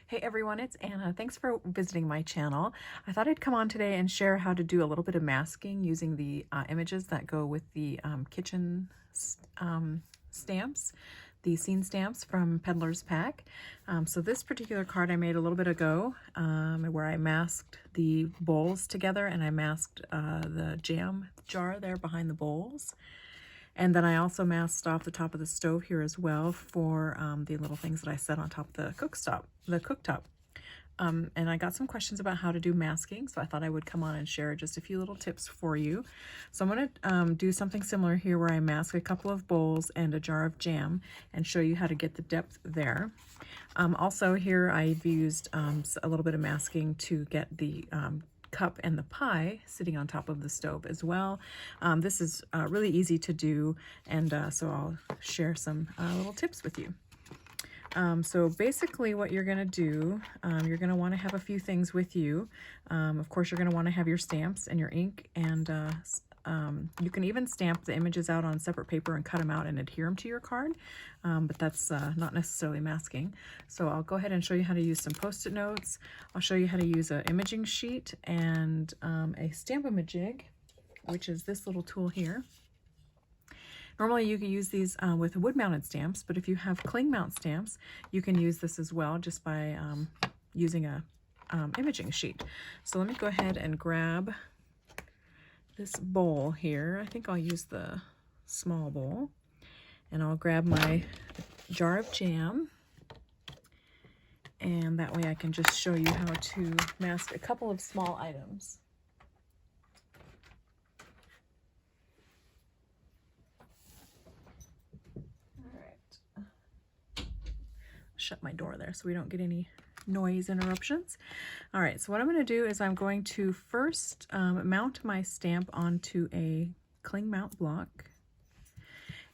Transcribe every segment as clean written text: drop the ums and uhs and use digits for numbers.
Hey everyone, it's Anna. Thanks for visiting my channel. I thought I'd come on today and share how to do a little bit of masking using the images that go with the kitchen stamps, the scene stamps from Peddler's pack. So this particular card I made a little bit ago where I masked the bowls together and I masked the jam jar there behind the bowls. And then I also masked off the top of the stove here as well for the little things that I set on top of the cooktop. And I got some questions about how to do masking, so I thought I would come on and share just a few little tips for you. So I'm going to do something similar here where I mask a couple of bowls and a jar of jam and show you how to get the depth there. Also here I've used a little bit of masking to get the cup and the pie sitting on top of the stove as well. This is really easy to do, and so I'll share some little tips with you. So basically what you're going to do, you're going to want to have a few things with you. Of course, you're going to want to have your stamps and your ink, and you can even stamp the images out on separate paper and cut them out and adhere them to your card, but that's not necessarily masking. So I'll go ahead and show you how to use some Post-it notes. I'll show you how to use an imaging sheet and a Stamp-A-Majig, which is this little tool here. Normally you can use these with wood-mounted stamps, but if you have cling mount stamps, you can use this as well just by using a imaging sheet. So let me go ahead and grab this bowl here. I think I'll use the small bowl, and I'll grab my jar of jam, and that way I can just show you how to mask a couple of small items. Shut my door there so we don't get any noise interruptions. All right, so what I'm going to do is I'm going to first mount my stamp onto a cling mount block,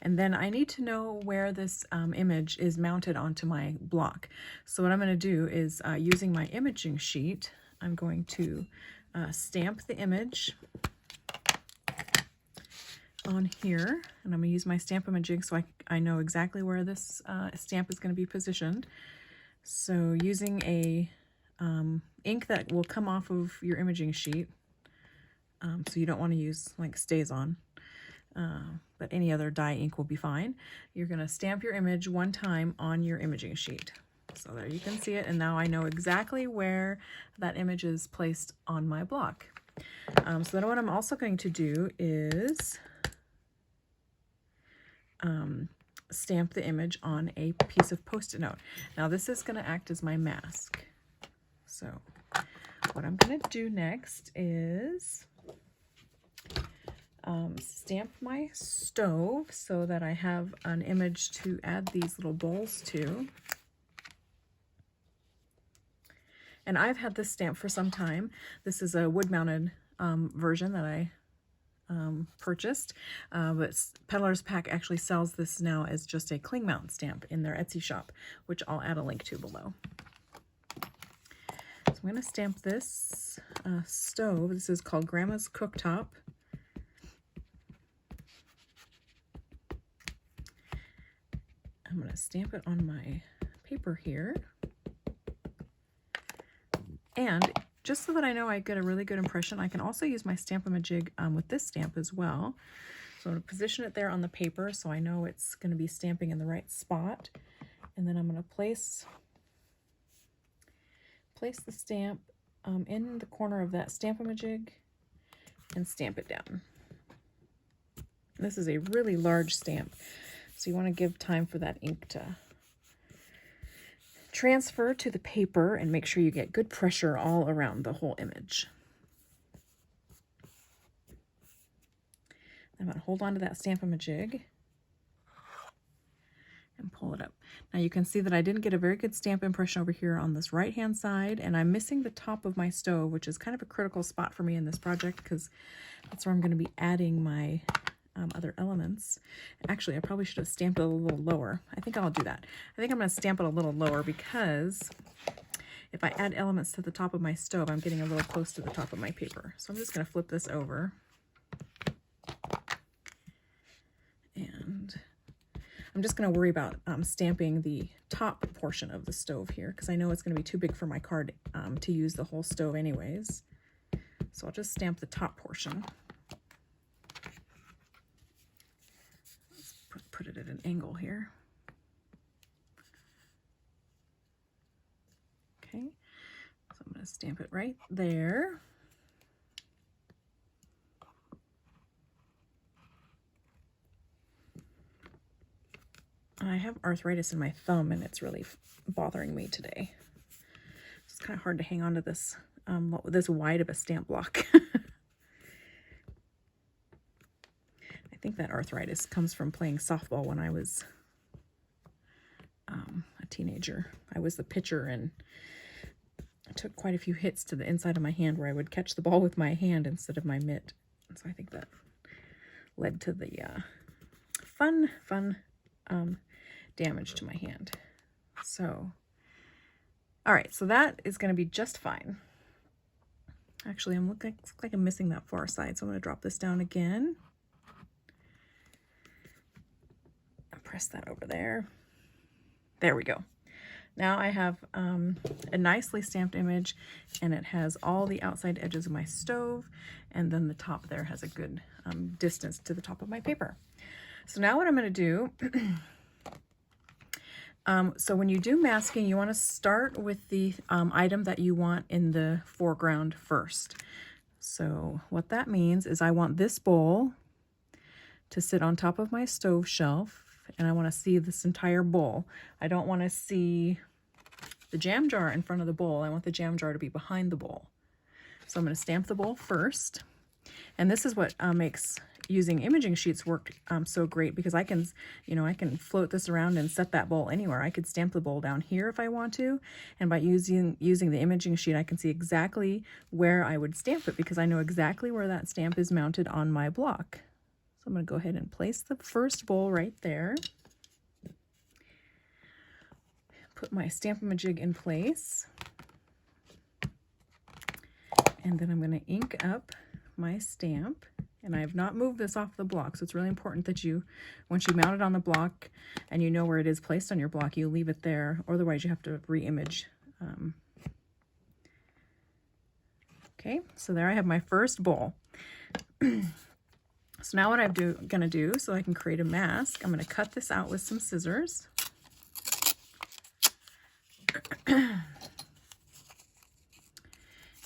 and then I need to know where this image is mounted onto my block. So what I'm going to do is using my imaging sheet, I'm going to stamp the image on here, and I'm going to use my Stamp-A-Majig so I know exactly where this stamp is going to be positioned. So using a ink that will come off of your imaging sheet, so you don't want to use like StazOn, but any other dye ink will be fine. You're going to stamp your image one time on your imaging sheet. So there you can see it, and now I know exactly where that image is placed on my block. So then what I'm also going to do is stamp the image on a piece of Post-it note. Now this is going to act as my mask. So what I'm going to do next is stamp my stove so that I have an image to add these little bowls to. And I've had this stamp for some time. This is a wood-mounted version that I purchased, but Peddler's Pack actually sells this now as just a cling mount stamp in their Etsy shop, which I'll add a link to below. So I'm going to stamp this stove. This is called Grandma's Cooktop. I'm going to stamp it on my paper here. And just so that I know I get a really good impression, I can also use my Stamp-A-Majig with this stamp as well. So I'm going to position it there on the paper so I know it's going to be stamping in the right spot. And then I'm going to place the stamp in the corner of that Stamp-A-Majig and stamp it down. This is a really large stamp, so you want to give time for that ink to transfer to the paper and make sure you get good pressure all around the whole image. I'm going to hold on to that Stamp-A-Majig and pull it up. Now you can see that I didn't get a very good stamp impression over here on this right hand side, and I'm missing the top of my stove, which is kind of a critical spot for me in this project because that's where I'm going to be adding my other elements. Actually, I probably should have stamped it a little lower. I think I'll do that. I think I'm going to stamp it a little lower because if I add elements to the top of my stove, I'm getting a little close to the top of my paper. So I'm just going to flip this over. And I'm just going to worry about stamping the top portion of the stove here because I know it's going to be too big for my card to use the whole stove anyways. So I'll just stamp the top portion. Let's put it at an angle here. Okay, so I'm going to stamp it right there. I have arthritis in my thumb and it's really bothering me today. It's kind of hard to hang on to this this wide of a stamp block. I think that arthritis comes from playing softball when I was a teenager. I was the pitcher and I took quite a few hits to the inside of my hand where I would catch the ball with my hand instead of my mitt. And so I think that led to the fun damage to my hand. So, all right, so that is going to be just fine. Actually, looks like I'm missing that far side, so I'm going to drop this down again. And press that over there. There we go. Now I have a nicely stamped image, and it has all the outside edges of my stove, and then the top there has a good distance to the top of my paper. So now what I'm going to do, so when you do masking, you want to start with the item that you want in the foreground first. So what that means is I want this bowl to sit on top of my stove shelf, and I want to see this entire bowl. I don't want to see the jam jar in front of the bowl. I want the jam jar to be behind the bowl. So I'm going to stamp the bowl first. And this is what makes using imaging sheets work so great, because I can, I can float this around and set that bowl anywhere. I could stamp the bowl down here if I want to, and by using the imaging sheet, I can see exactly where I would stamp it because I know exactly where that stamp is mounted on my block. So I'm going to go ahead and place the first bowl right there. Put my Stamp-A-Majig in place. And then I'm going to ink up my stamp. And I have not moved this off the block, so it's really important that once you mount it on the block and you know where it is placed on your block, you leave it there. Otherwise, you have to re-image. Okay, so there I have my first bowl. So now what I'm gonna do, so I can create a mask, I'm gonna cut this out with some scissors.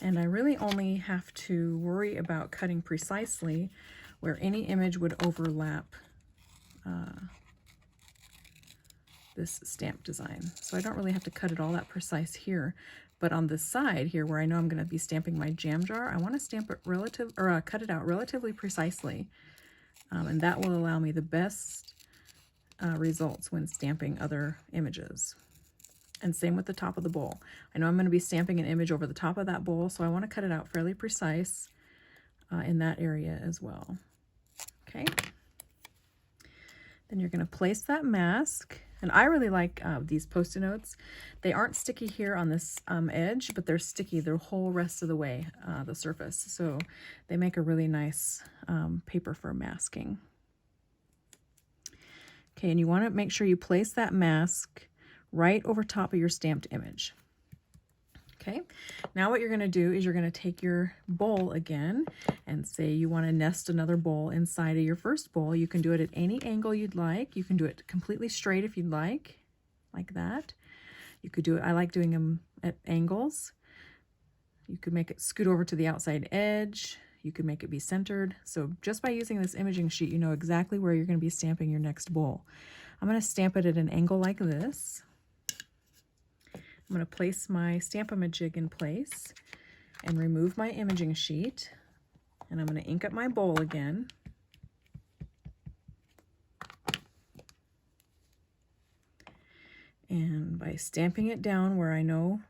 And I really only have to worry about cutting precisely where any image would overlap this stamp design. So I don't really have to cut it all that precise here. But on the side here where I know I'm going to be stamping my jam jar, I want to stamp it cut it out relatively precisely. And that will allow me the best results when stamping other images. And same with the top of the bowl. I know I'm going to be stamping an image over the top of that bowl, so I want to cut it out fairly precise in that area as well. Okay. Then you're going to place that mask. And I really like these Post-it notes. They aren't sticky here on this edge, but they're sticky the whole rest of the way, the surface. So they make a really nice paper for masking. Okay, and you want to make sure you place that mask right over top of your stamped image. Okay, now what you're going to do is you're going to take your bowl again and say you want to nest another bowl inside of your first bowl. You can do it at any angle you'd like. You can do it completely straight if you'd like that. You could do it, I like doing them at angles. You could make it scoot over to the outside edge. You could make it be centered. So just by using this imaging sheet, you know exactly where you're going to be stamping your next bowl. I'm going to stamp it at an angle like this. I'm going to place my Stamp-A-Majig in place and remove my imaging sheet. And I'm going to ink up my bowl again. And by stamping it down where I know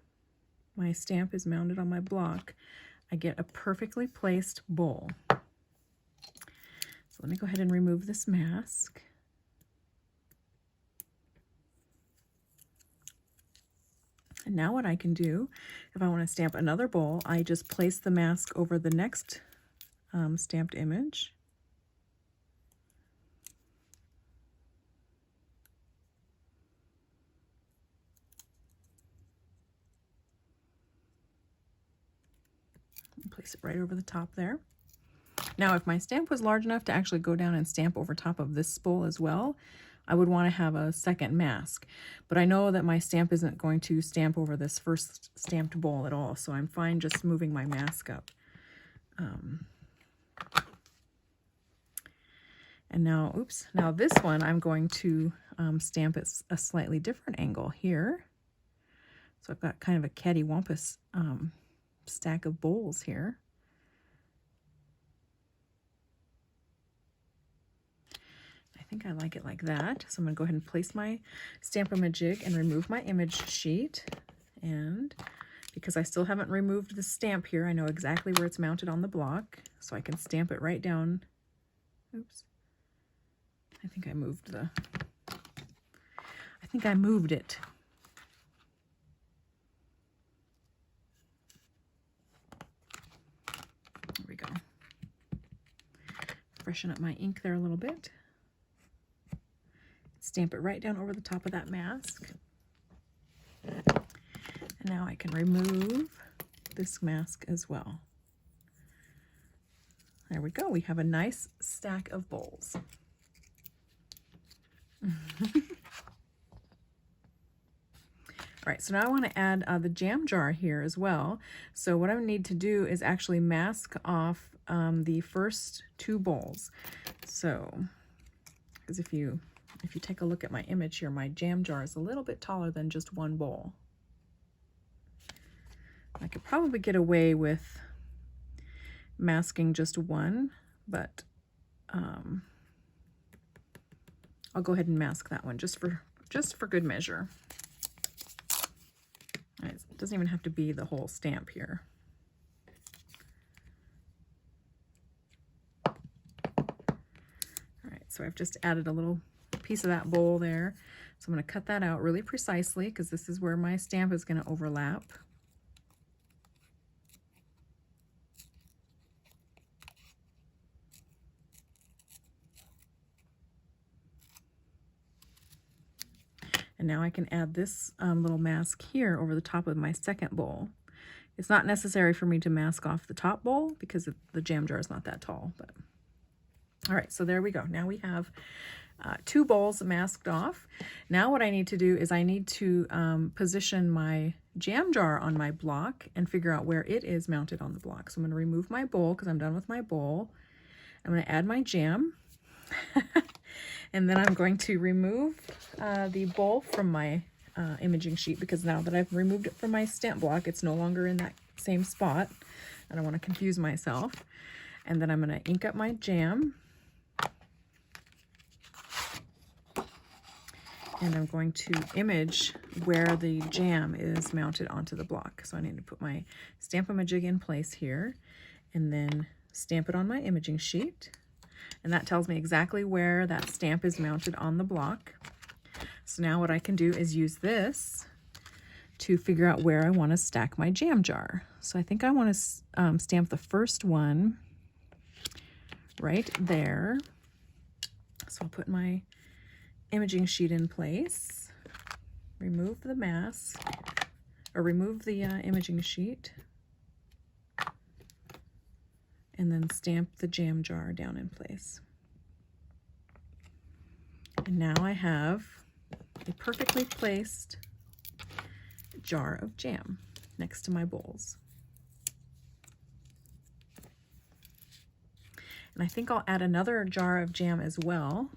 my stamp is mounted on my block, I get a perfectly placed bowl. So let me go ahead and remove this mask. And now what I can do, if I want to stamp another bowl, I just place the mask over the next stamped image. Place it right over the top there. Now, if my stamp was large enough to actually go down and stamp over top of this spool as well, I would want to have a second mask. But I know that my stamp isn't going to stamp over this first stamped bowl at all, so I'm fine just moving my mask up. And now, oops, now this one I'm going to stamp at a slightly different angle here. So I've got kind of a cattywampus stack of bowls here. I think I like it like that. So I'm going to go ahead and place my Stamp-A-Majig and remove my image sheet. And because I still haven't removed the stamp here, I know exactly where it's mounted on the block. So I can stamp it right down. Oops. I think I moved it. There we go. Freshen up my ink there a little bit. Stamp it right down over the top of that mask. And now I can remove this mask as well. There we go. We have a nice stack of bowls. All right, so now I want to add the jam jar here as well. So what I need to do is actually mask off the first two bowls. So, because if you take a look at my image here, my jam jar is a little bit taller than just one bowl. I could probably get away with masking just one, but I'll go ahead and mask that one just for good measure. All right, it doesn't even have to be the whole stamp here. All right, so I've just added a little piece of that bowl there. So I'm going to cut that out really precisely because this is where my stamp is going to overlap. And now I can add this little mask here over the top of my second bowl. It's not necessary for me to mask off the top bowl because the jam jar is not that tall. But all right, so there we go. Now we have two bowls masked off. Now what I need to do is I need to position my jam jar on my block and figure out where it is mounted on the block. So I'm going to remove my bowl because I'm done with my bowl. I'm going to add my jam. And then I'm going to remove the bowl from my imaging sheet because now that I've removed it from my stamp block, it's no longer in that same spot. I don't want to confuse myself. And then I'm going to ink up my jam. And I'm going to image where the jam is mounted onto the block. So I need to put my Stamp-A-Majig in place here and then stamp it on my imaging sheet. And that tells me exactly where that stamp is mounted on the block. So now what I can do is use this to figure out where I want to stack my jam jar. So I think I want to stamp the first one right there. So I'll put my imaging sheet in place, remove the mask, or remove the imaging sheet, and then stamp the jam jar down in place. And now I have a perfectly placed jar of jam next to my bowls. And I think I'll add another jar of jam as well.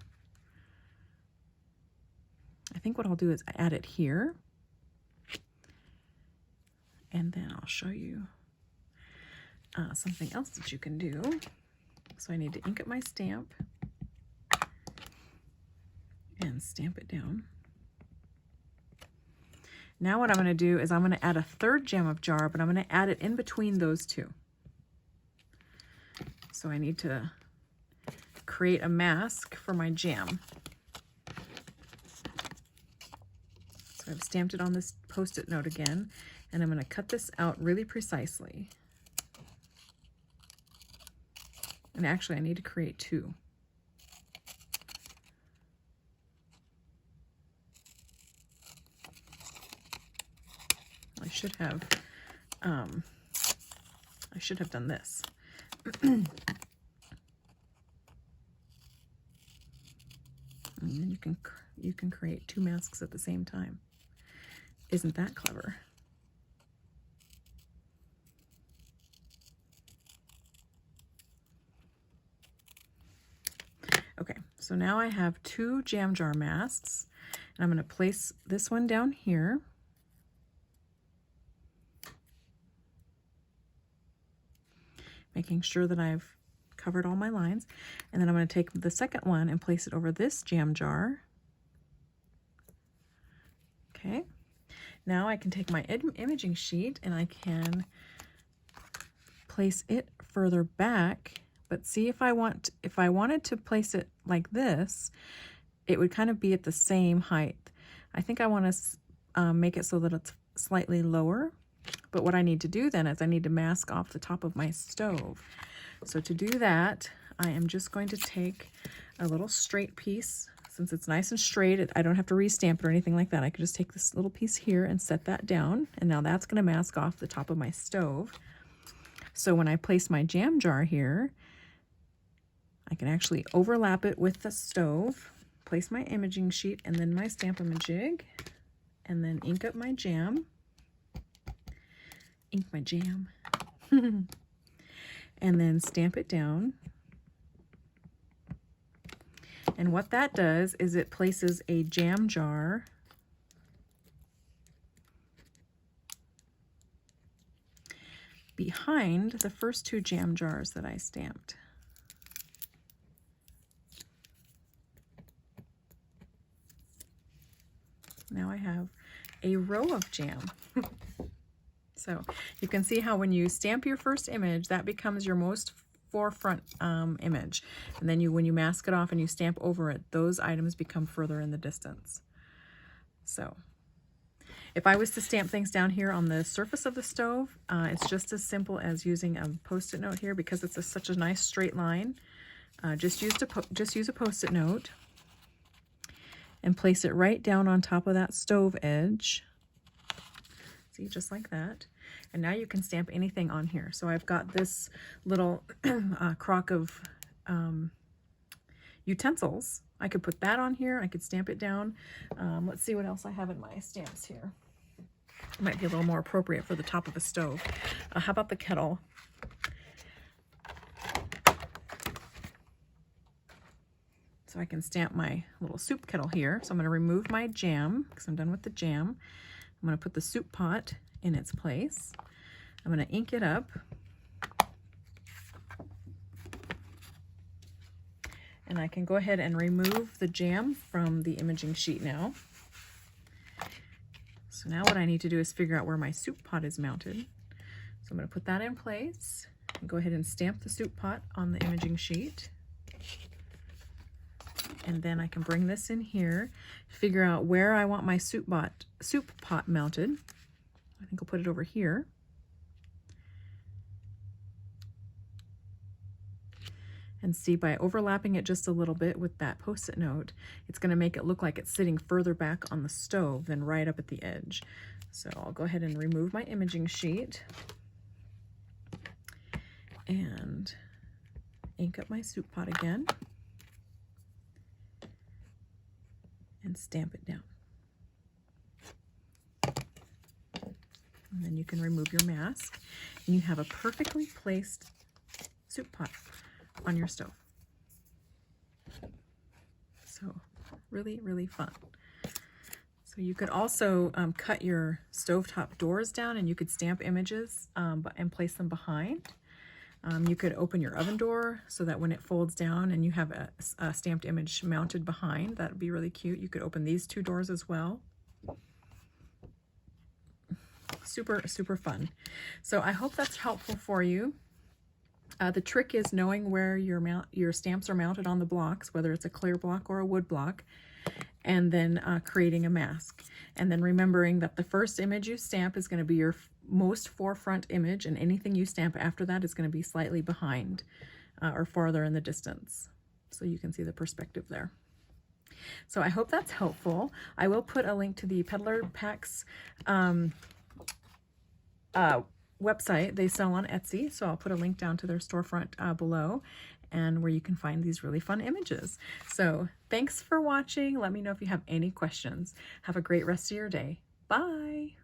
I think what I'll do is add it here. And then I'll show you something else that you can do. So I need to ink up my stamp and stamp it down. Now what I'm going to do is I'm going to add a third jam of jar, but I'm going to add it in between those two. So I need to create a mask for my jam. So I've stamped it on this Post-it note again, and I'm going to cut this out really precisely. And actually I need to create two. I should have I should have done this. And then you can create 2 masks at the same time. Isn't that clever? Okay, so now I have 2 jam jar masks, and I'm going to place this one down here. Making sure that I've covered all my lines. And then I'm going to take the second one and place it over this jam jar. Okay. Now I can take my imaging sheet and I can place it further back. But see, if I wanted to place it like this, it would kind of be at the same height. I think I want to make it so that it's slightly lower. But what I need to do then is I need to mask off the top of my stove. So to do that, I am just going to take a little straight piece. Since it's nice and straight, I don't have to re-stamp it or anything like that. I can just take this little piece here and set that down. And now that's going to mask off the top of my stove. So when I place my jam jar here, I can actually overlap it with the stove, place my imaging sheet and then my Stamp-A-Majig, and then ink up my jam. Ink my jam. And then stamp it down. And what that does is it places a jam jar behind the first 2 jam jars that I stamped. Now I have a row of jam. So you can see how when you stamp your first image, that becomes your most forefront image. And then when you mask it off and you stamp over it, those items become further in the distance. So if I was to stamp things down here on the surface of the stove, it's just as simple as using a Post-it note here because it's such a nice straight line. Just use a Post-it note and place it right down on top of that stove edge. See, just like that. And now you can stamp anything on here. So I've got this little crock of utensils. I could put that on here. I could stamp it down. Let's see what else I have in my stamps here. It might be a little more appropriate for the top of a stove. How about the kettle? So I can stamp my little soup kettle here. So I'm going to remove my jam because I'm done with the jam. I'm going to put the soup pot in its place. I'm going to ink it up. And I can go ahead and remove the jam from the imaging sheet now. So now what I need to do is figure out where my soup pot is mounted. So I'm going to put that in place and go ahead and stamp the soup pot on the imaging sheet. And then I can bring this in here, figure out where I want my soup pot mounted. I think I'll put it over here. And see, by overlapping it just a little bit with that Post-it note, it's going to make it look like it's sitting further back on the stove than right up at the edge. So I'll go ahead and remove my imaging sheet and ink up my soup pot again and stamp it down. And then you can remove your mask and you have a perfectly placed soup pot on your stove. So really, really fun. So you could also cut your stovetop doors down and you could stamp images and place them behind. You could open your oven door so that when it folds down and you have a stamped image mounted behind, that would be really cute. You could open these 2 doors as well. Super, super fun. So I hope that's helpful for you. The trick is knowing where your stamps are mounted on the blocks, whether it's a clear block or a wood block, and then creating a mask. And then remembering that the first image you stamp is going to be your most forefront image, and anything you stamp after that is going to be slightly behind or farther in the distance. So you can see the perspective there. So I hope that's helpful. I will put a link to the Peddler Packs website. They sell on Etsy, so I'll put a link down to their storefront below, and where you can find these really fun images. So thanks for watching. Let me know if you have any questions. Have a great rest of your day. Bye.